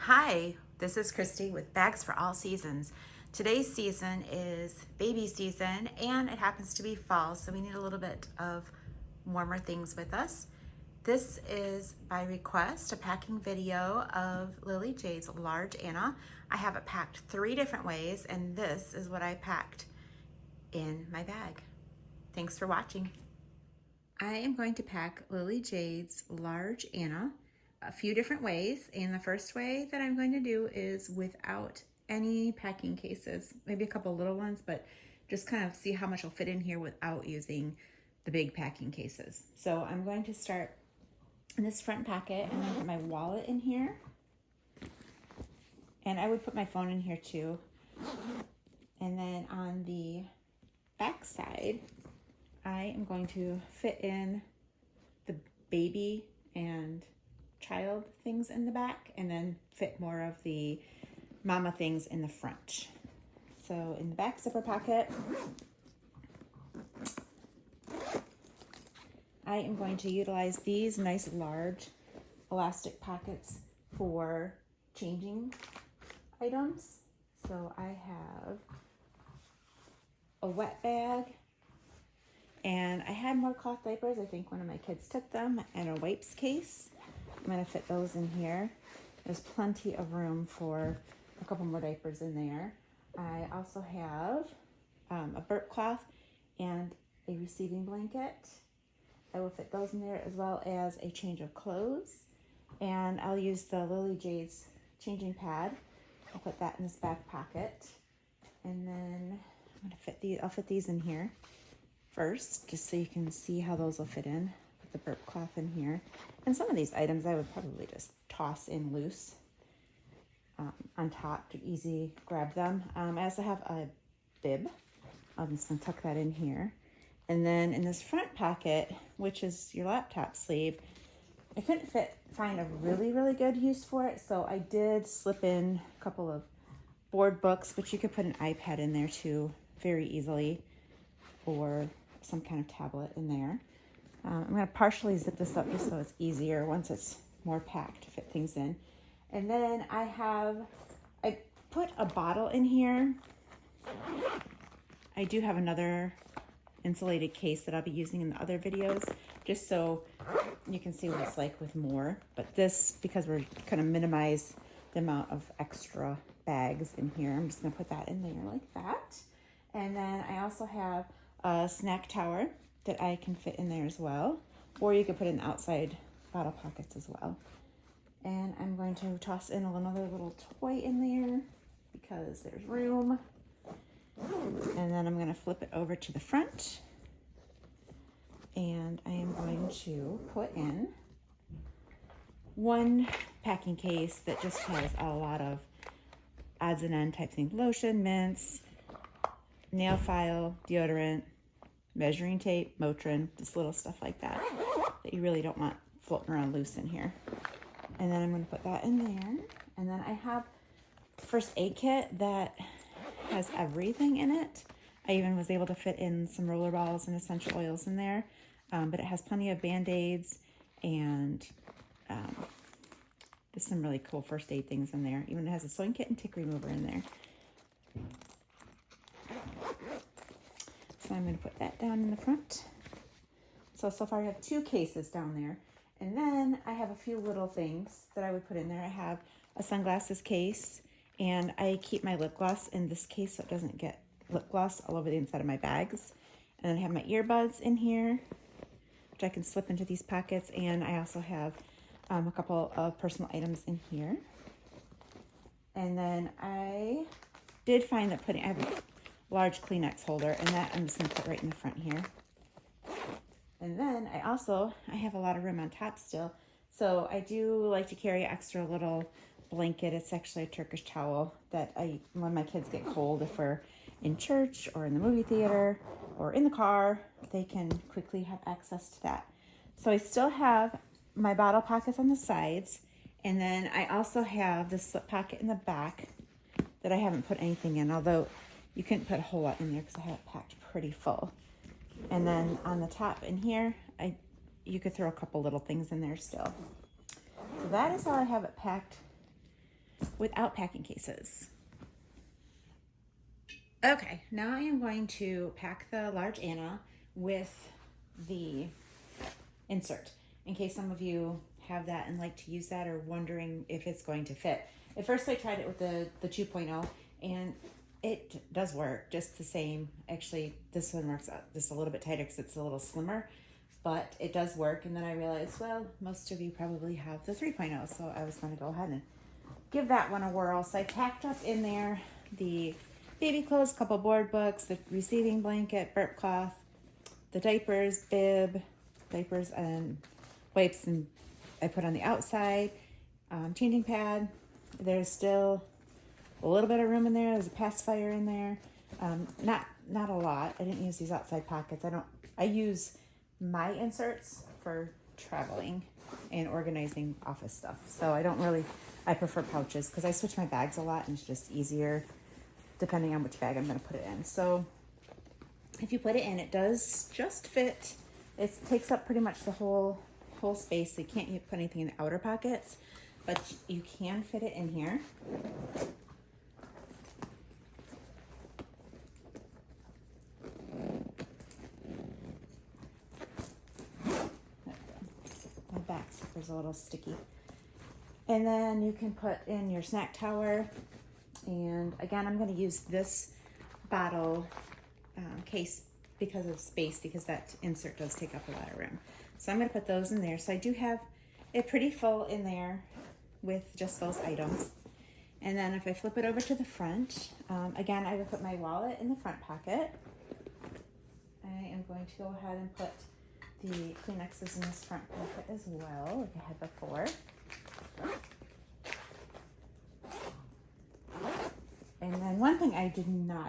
Hi, this is Christy with Bags for All Seasons. Today's season is baby season and it happens to be fall, so we need a little bit of warmer things with us. This is by request a packing video of Lily Jade's Large Anna. I have it packed 3 different ways and this is what I packed in my bag. Thanks for watching. I am going to pack Lily Jade's Large Anna a few different ways, and the first way that I'm going to do is without any packing cases, maybe a couple little ones, but just kind of see how much will fit in here without using the big packing cases. So I'm going to start in this front pocket and then put my wallet in here, and I would put my phone in here too. And then on the back side, I am going to fit in the baby and child things in the back and then fit more of the mama things in the front. So in the back zipper pocket, I am going to utilize these nice large elastic pockets for changing items. So I have a wet bag, and I had more cloth diapers. I think one of my kids took them, and a wipes case. I'm going to fit those in here. There's plenty of room for a couple more diapers in there. I also have a burp cloth and a receiving blanket. I will fit those in there, as well as a change of clothes. And I'll use the Lily Jade's changing pad. I'll put that in this back pocket. And then I'm going to fit these. I'll fit these in here first, just so you can see how those will fit in. Put the burp cloth in here. And some of these items I would probably just toss in loose on top to easy grab them. I also have a bib. I'm just going to tuck that in here. And then in this front pocket, which is your laptop sleeve, I couldn't find a really good use for it, so I did slip in a couple of board books, but you could put an iPad in there too very easily, or some kind of tablet in there. I'm going to partially zip this up just so it's easier once it's more packed to fit things in. And then I put a bottle in here. I do have another insulated case that I'll be using in the other videos, just so you can see what it's like with more. But this, because we're going to minimize the amount of extra bags in here, I'm just going to put that in there like that. And then I also have a snack tower that I can fit in there as well, or you could put in the outside bottle pockets as well. And I'm going to toss in another little toy in there because there's room. And then I'm going to flip it over to the front, and I am going to put in one packing case that just has a lot of odds and end type things: lotion, mints, nail file, deodorant, measuring tape, Motrin, just little stuff like that you really don't want floating around loose in here. And then I'm going to put that in there. And then I have the first aid kit that has everything in it. I even was able to fit in some roller balls and essential oils in there, but it has plenty of Band-Aids and just some really cool first aid things in there. Even it has a sewing kit and tick remover in there. So I'm going to put that down in the front. So far I have 2 cases down there. And then I have a few little things that I would put in there. I have a sunglasses case, and I keep my lip gloss in this case so it doesn't get lip gloss all over the inside of my bags. And then I have my earbuds in here, which I can slip into these pockets. And I also have a couple of personal items in here. And then I did find that I have a large Kleenex holder, and that I'm just going to put right in the front here. And then I have a lot of room on top still, so I do like to carry an extra little blanket. It's actually a Turkish towel that when my kids get cold, if we're in church or in the movie theater or in the car, they can quickly have access to that. So I still have my bottle pockets on the sides, and then I also have this slip pocket in the back that I haven't put anything in, although you couldn't put a whole lot in there because I have it packed pretty full. And then on the top in here, you could throw a couple little things in there still. So that is how I have it packed without packing cases. Okay, now I am going to pack the Large Anna with the insert, in case some of you have that and like to use that or wondering if it's going to fit. At first I tried it with the 2.0 and it does work just the same. Actually, this one works out just a little bit tighter because it's a little slimmer, but it does work. And then I realized, well, most of you probably have the 3.0, so I was going to go ahead and give that one a whirl. So I packed up in there the baby clothes, couple board books, the receiving blanket, burp cloth, the diapers, bib, diapers and wipes, and I put on the outside, changing pad. There's still a little bit of room in there. There's a pacifier in there. Not a lot. I didn't use these outside pockets. I use my inserts for traveling and organizing office stuff. So I prefer pouches because I switch my bags a lot and it's just easier depending on which bag I'm going to put it in. So if you put it in, it does just fit. It takes up pretty much the whole space. So you can't put anything in the outer pockets, but you can fit it in here. My back zipper's a little sticky. And then you can put in your snack tower. And again, I'm going to use this bottle case because of space, because that insert does take up a lot of room. So I'm going to put those in there. So I do have it pretty full in there with just those items. And then if I flip it over to the front, again, I will put my wallet in the front pocket. I am going to go ahead and put the Kleenexes in this front pocket as well, like I had before. And then one thing I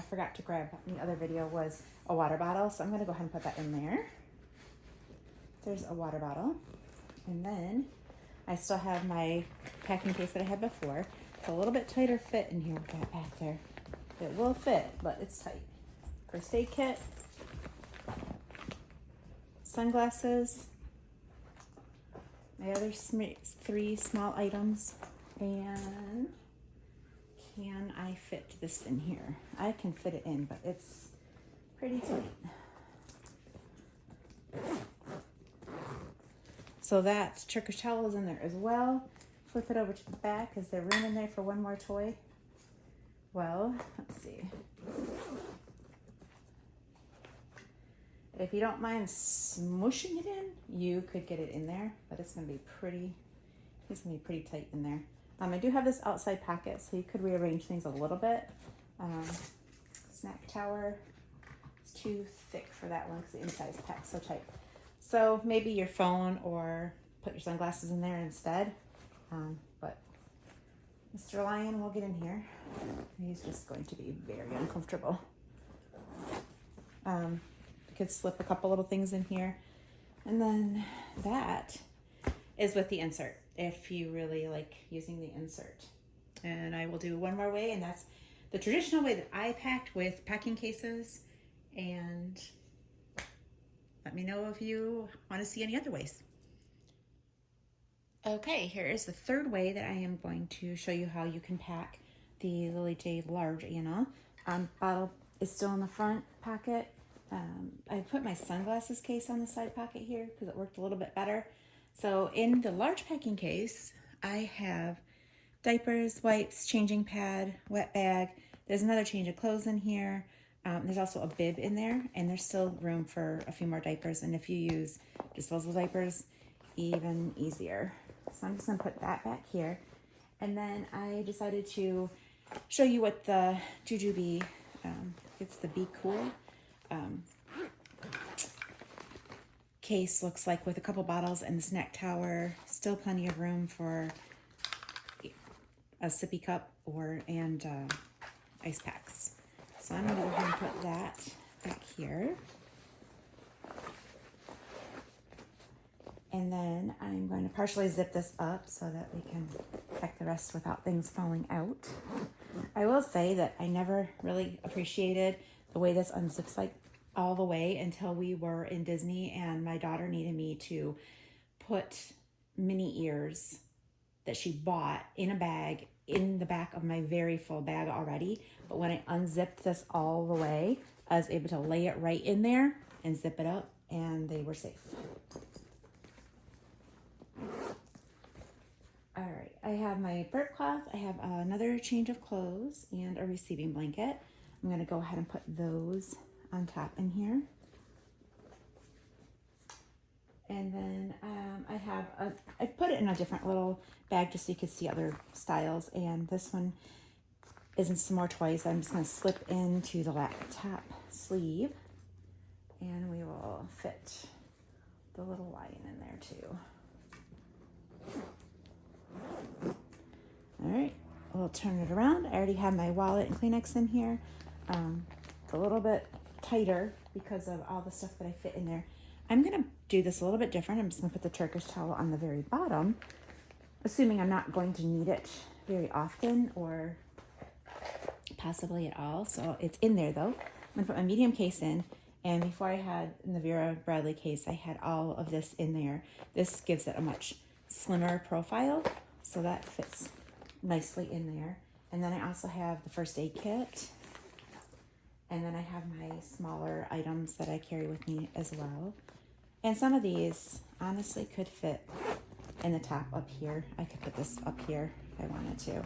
forgot to grab in the other video was a water bottle. So I'm going to go ahead and put that in there. There's a water bottle. And then I still have my packing case that I had before. It's a little bit tighter fit in here with that back there. It will fit, but it's tight. First aid kit. Sunglasses. My other 3 small items. And can I fit this in here? I can fit it in, but it's pretty tight. So that Turkish towel is in there as well. Flip it over to the back. Is there room in there for one more toy? Well, let's see. If you don't mind smushing it in, you could get it in there, but it's gonna be pretty tight in there. I do have this outside pocket, so you could rearrange things a little bit. Snack tower is too thick for that one because the inside is packed so tight. So maybe your phone or put your sunglasses in there instead. But Mr. Lion will get in here. He's just going to be very uncomfortable. You could slip a couple little things in here. And then that is with the insert, if you really like using the insert. And I will do one more way, and that's the traditional way that I packed with packing cases. And let me know if you want to see any other ways. Okay, here is the third way that I am going to show you how you can pack the Jade Large Anna. Bottle is still in the front pocket. I put my sunglasses case on the side pocket here because it worked a little bit better. So in the large packing case, I have diapers, wipes, changing pad, wet bag. There's another change of clothes in here. There's also a bib in there, and there's still room for a few more diapers. And if you use disposable diapers, even easier. So I'm just gonna put that back here. And then I decided to show you what the Jujube, it's the Be Cool case looks like, with a couple bottles and the snack tower. Still plenty of room for a sippy cup and ice packs. So I'm going to go ahead and put that back here. And then I'm going to partially zip this up so that we can pack the rest without things falling out. I will say that I never really appreciated the way this unzips like all the way until we were in Disney and my daughter needed me to put mini ears that she bought in a bag in the back of my very full bag already. But when I unzipped this all the way, I was able to lay it right in there and zip it up, and they were safe. All right, I have my burp cloth, I have another change of clothes, and a receiving blanket. I'm gonna go ahead and put those on top in here. And then I put it in a different little bag just so you could see other styles. And this one isn't some more toys. I'm just gonna slip into the top sleeve, and we will fit the little lion in there too. All right, we'll turn it around. I already have my wallet and Kleenex in here. It's a little bit tighter because of all the stuff that I fit in there. I'm gonna do this a little bit different. I'm just gonna put the Turkish towel on the very bottom, assuming I'm not going to need it very often or possibly at all. So it's in there though. I'm gonna put my medium case in, and before I had in the Vera Bradley case, I had all of this in there. This gives it a much slimmer profile, so that fits nicely in there. And then I also have the first aid kit, and then I have my smaller items that I carry with me as well. And some of these honestly could fit in the top up here. I could put this up here if I wanted to.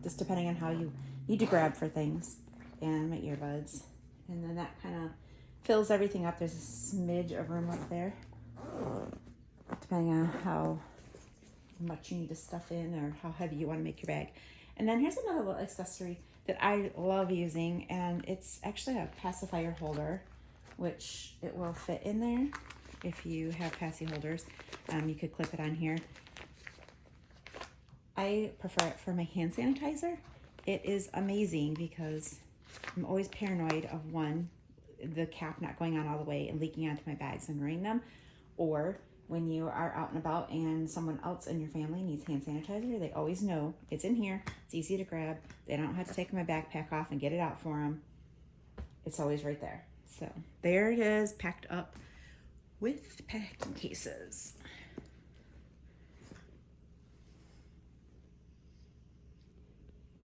Just depending on how you need to grab for things. And my earbuds. And then that kind of fills everything up. There's a smidge of room up there, depending on how much you need to stuff in or how heavy you want to make your bag. And then here's another little accessory that I love using, and it's actually a pacifier holder, which it will fit in there. If you have passy holders, you could clip it on here. I prefer it for my hand sanitizer. It is amazing because I'm always paranoid of one, the cap not going on all the way and leaking onto my bags and ruining them, or when you are out and about and someone else in your family needs hand sanitizer, they always know it's in here. It's easy to grab. They don't have to take my backpack off and get it out for them. It's always right there. So there it is, packed up with packing cases.